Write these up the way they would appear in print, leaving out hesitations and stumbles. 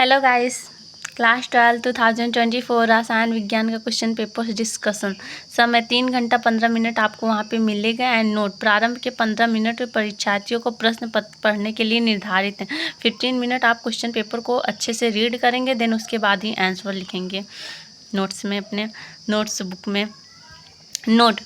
Hello guys, class 12 2024 रसायन विज्ञान का क्वेश्चन पेपर डिस्कशन। समय 3 घंटा 15 मिनट आपको वहाँ पे मिलेगा। एंड नोट, प्रारंभ के 15 मिनट परीक्षार्थियों को प्रश्न पत्र पढ़ने के लिए निर्धारित हैं। 15 मिनट आप क्वेश्चन पेपर को अच्छे से रीड करेंगे, देन उसके बाद ही आंसर लिखेंगे नोट्स में, अपने नोट्स बुक में। नोट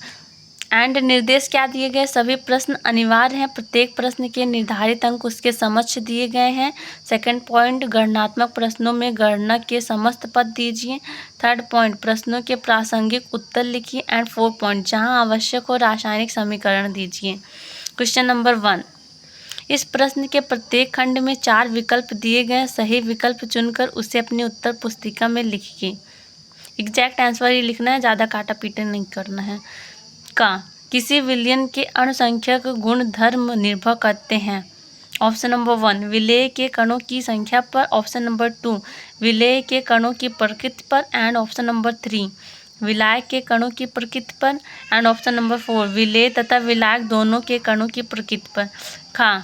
एंड निर्देश क्या दिए गए? सभी प्रश्न अनिवार्य हैं। प्रत्येक प्रश्न के निर्धारित अंक उसके समक्ष दिए गए हैं। सेकंड पॉइंट, गणनात्मक प्रश्नों में गणना के समस्त पद दीजिए। थर्ड पॉइंट, प्रश्नों के प्रासंगिक उत्तर लिखिए। एंड फोर्थ पॉइंट, जहां आवश्यक हो रासायनिक समीकरण दीजिए। क्वेश्चन नंबर 1, इस प्रश्न के प्रत्येक खंड में 4 विकल्प दिए गए। सही विकल्प चुनकर उसे अपनी उत्तर पुस्तिका में लिखिए। एग्जैक्ट आंसर ही लिखना है, ज़्यादा काटा पीटा नहीं करना है। का किसी विलयन के अणुसंख्यक गुण धर्म निर्भर करते हैं? ऑप्शन नंबर 1, विलेय के कणों की संख्या पर। ऑप्शन नंबर 2, विलेय के कणों की प्रकृति पर। एंड ऑप्शन नंबर 3, विलायक के कणों की प्रकृति पर। एंड ऑप्शन नंबर 4, विलेय तथा विलायक दोनों के कणों की प्रकृति पर। खा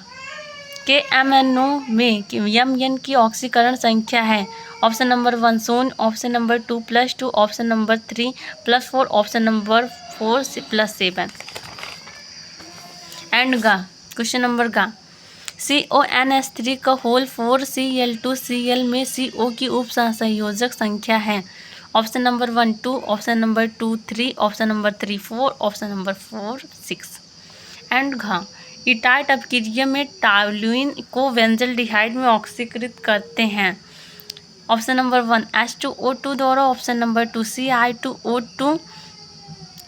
के MnO में Mn की ऑक्सीकरण संख्या है। Option number 1 0, option number 2 +2, option number 3 +4, option number 4 +7। And गा, क्वेश्चन नंबर गा, CONH3 का होल 4Cl2Cl में CO की उप संयोजक संख्या है। Option number 1 2, option number 2 3, option number 3 4, option number 4 6। And घा, इटाइट अपक्रिया में टॉल्यूइन को बेंजल्डिहाइड में ऑक्सीकृत करते हैं। ऑप्शन नंबर 1 H2O2 द्वारा, ऑप्शन नंबर 2 CI2O2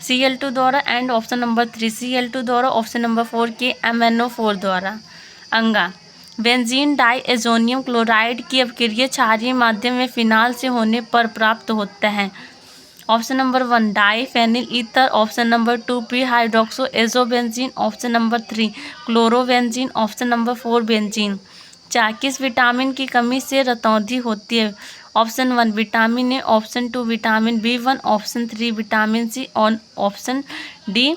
Cl2 द्वारा। एंड ऑप्शन नंबर 3 Cl2 द्वारा। ऑप्शन नंबर 4 के MnO4 द्वारा। अंगा, बेंजीन डाइएजोनियम क्लोराइड की अपक्रिया क्षारीय माध्यम में फिनाल से होने पर प्राप्त होता है। Option number 1 diphenyl ether, option number 2 pre hydroxo azobenzene, option number 3 chlorobenzene, option number 4 benzene. किस विटामिन की कमी से रतौंधी होती है? Option 1 vitamin A, option 2 vitamin B1, option 3 vitamin C और ऑप्शन डी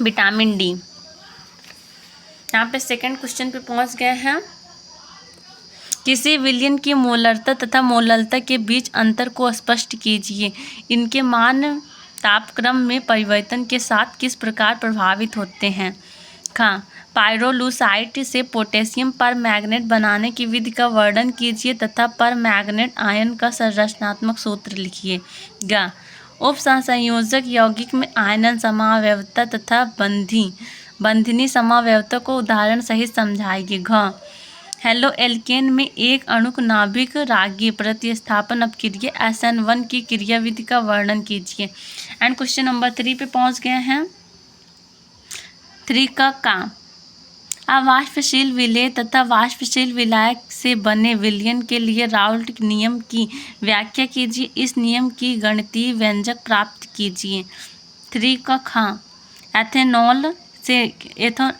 विटामिन डी। यहाँ पे सेकंड क्वेश्चन पे पहुँच गए हैं। किसी विलयन की मोलरता तथा मोललता के बीच अंतर को स्पष्ट कीजिए। इनके मान तापक्रम में परिवर्तन के साथ किस प्रकार प्रभावित होते हैं? पाइरोलूसाइट से पोटेशियम परमैंगनेट बनाने की विधि का वर्णन कीजिए तथा परमैंगनेट आयन का संरचनात्मक सूत्र लिखिए। उप संयोजक यौगिक में आयनन समावयवता तथा बंधनी समावयवता को उदाहरण सहित समझाइए। हेलो एल्केन में एक अणुक नाभिक रागी प्रतिस्थापन अपक्रिया SN1 की क्रियाविधि का वर्णन कीजिए। एंड क्वेश्चन नंबर 3 पे पहुंच गए हैं। 3 का अवाष्पशील विलेय तथा वाष्पशील विलायक से बने विलयन के लिए राउल्ट नियम की व्याख्या कीजिए। इस नियम की गणितीय व्यंजक प्राप्त कीजिए। 3 का एथेनॉल से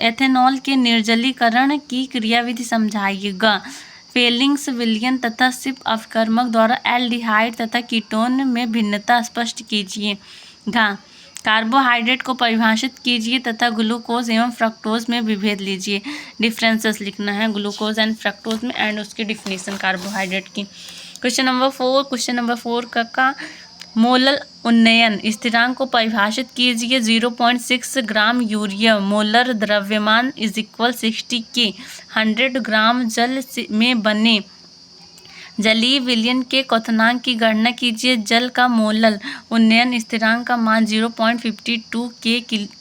एथेनॉल के निर्जलीकरण की क्रियाविधि समझाइए। फेलिंग्स विलयन तथा सिप अपकर्मक द्वारा एल्डिहाइड तथा कीटोन में भिन्नता स्पष्ट कीजिए। कार्बोहाइड्रेट को परिभाषित कीजिए तथा ग्लूकोज एवं फ्रक्टोज में विभेद लीजिए। डिफरेंसेस लिखना है ग्लूकोज एंड फ्रक्टोज में, एंड उसकी डिफिनीशन कार्बोहाइड्रेट की। क्वेश्चन नंबर 4 का मोलल उन्नयन स्थिरांक को परिभाषित कीजिए। 0.6 ग्राम यूरिया मोलर द्रव्यमान = 60 के 100 ग्राम जल में बने जलीय विलयन के क्वथनांक की गणना कीजिए। जल का मोलल उन्नयन स्थिरांक का मान 0.52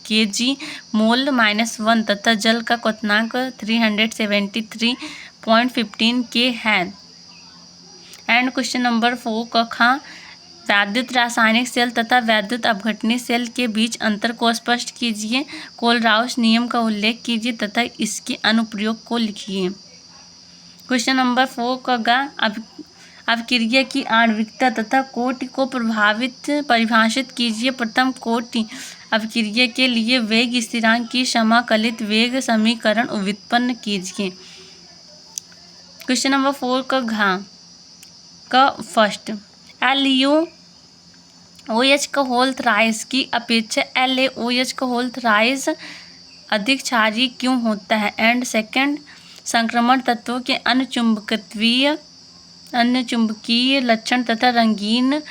kg मोल -1 तथा जल का क्वथनांक 373.15 K है। एंड क्वेश्चन नंबर 4 का वैद्युत रासायनिक सेल तथा वैद्युत अपघटनीय सेल के बीच अंतर को स्पष्ट कीजिए। कोलराउस नियम का उल्लेख कीजिए तथा इसके अनुप्रयोग को लिखिए। क्वेश्चन नंबर 4 का अपक्रिया की आणविकता तथा कोटि को परिभाषित कीजिए। प्रथम कोटि अपक्रिया के लिए वेग स्थिरांक की समाकलित वेग समीकरण व्युत्पन्न कीजिए। क्वेश्चन नंबर 4 का फर्स्ट, LuOH का होल थ्राइस की अपेक्षा LaOH का होल थ्राइस अधिक क्षारीय क्यों होता है? एंड सेकंड, संक्रमण तत्वों के अनुचुंबकत्वीय अन्य चुंबकीय लक्षण तथा रंगीन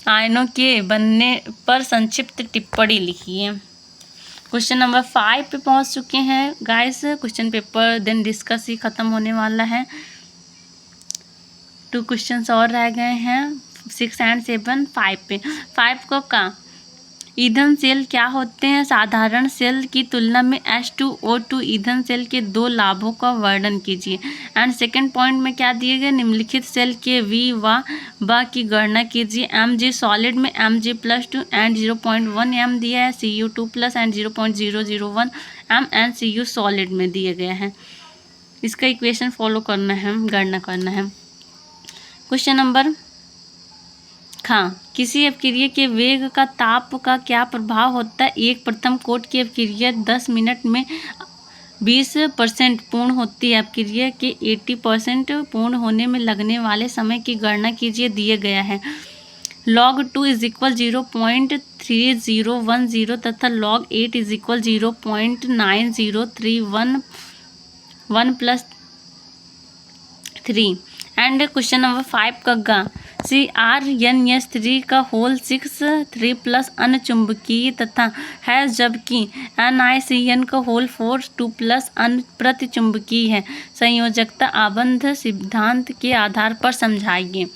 आयनों के बनने पर संक्षिप्त टिप्पणी लिखिए। क्वेश्चन नंबर 5 पे पहुंच चुके हैं guys. Question paper then discuss ही खत्म होने वाला है। 2 क्वेश्चंस और रह गए हैं 6 एंड 7। 5 पे 5 को का ईंधन सेल क्या होते हैं? साधारण सेल की तुलना में H2O2 ईंधन सेल के 2 लाभों का वर्णन कीजिए। एंड सेकंड पॉइंट में क्या दिए गए? निम्नलिखित सेल के V व ब की गणना कीजिए। Mg सॉलिड में Mg+2 एंड 0.1 M दिया है, Cu2+ and 0.001 M and Cu solid में दिए गए हैं। इसका इक्वेशन फॉलो करना है, गणना करना है। क्वेश्चन नंबर किसी अपक्रिया के वेग का ताप का क्या प्रभाव होता है? एक प्रथम कोट की अपक्रिया 10 मिनट में 20% पूर्ण होती है। अपक्रिया के 80% पूर्ण होने में लगने वाले समय की गणना कीजिए, दिए गया है। log 2 = 0.3010 तथा log 8 = 0.9031 1+3। एंड क्वेश्चन नंबर 5 का CrNS3 का होल 6 3+ अन्य चुंबकीय तथा है, जबकि NiCN का होल 4 2+ अन्य प्रतिचुंबकीय है। संयोजकता आबंध सिद्धांत के आधार पर समझाइए।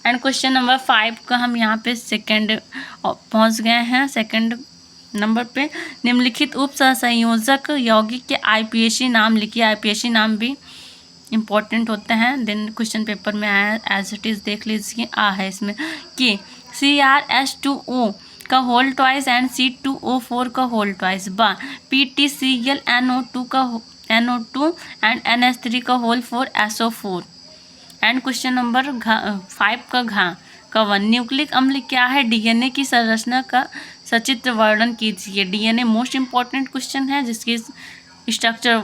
एंड क्वेश्चन नंबर 5 का हम यहाँ पे सेकंड पहुँच गए हैं। सेकंड नंबर पे निम्नलिखित उप संयोजक यौगिक के IPAC नाम लिखिए। IPAC नाम भी इम्पॉर्टेंट होते हैं। देन क्वेश्चन पेपर में आया एज इट इज़, देख लीजिए। है इसमें कि CrH2O का होल ट्वाइस एंड C2O4 का होल ट्वाइस, ब PTCl NO2 का NO2 एंड NH3 का whole 4 SO4। And question number 5 का 1 न्यूक्लिक अम्ल क्या है? DNA की संरचना का सचित्र वर्णन कीजिए। DNA मोस्ट इम्पॉर्टेंट क्वेश्चन है जिसकी स्ट्रक्चर